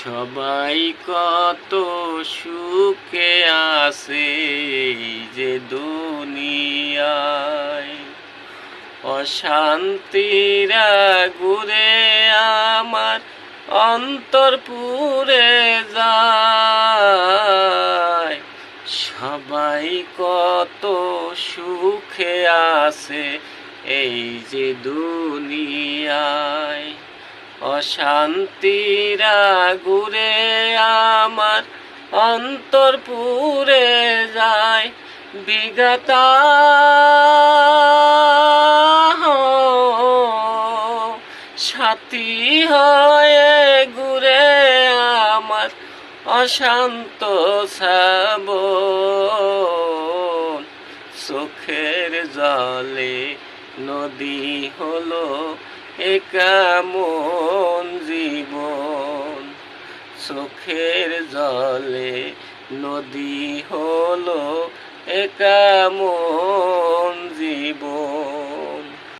সবাই কত সুখে আছে যে দুনিয়ায়, অশান্তিরা ঘুরে আমার অন্তর পুড়ে যায়। সবাই কত সুখে আছে এই যে দুনিয়ায়, অশান্তিরা ঘুরে আমার অন্তর পুড়ে যায়। বিধাতা সাথী হয়ে ঘুরে আমার অশান্ত শ্রাবণ, চোখের জলে নদী হলো এ কেমন জীবন। চোখের জলে নদী হলো এ কেমন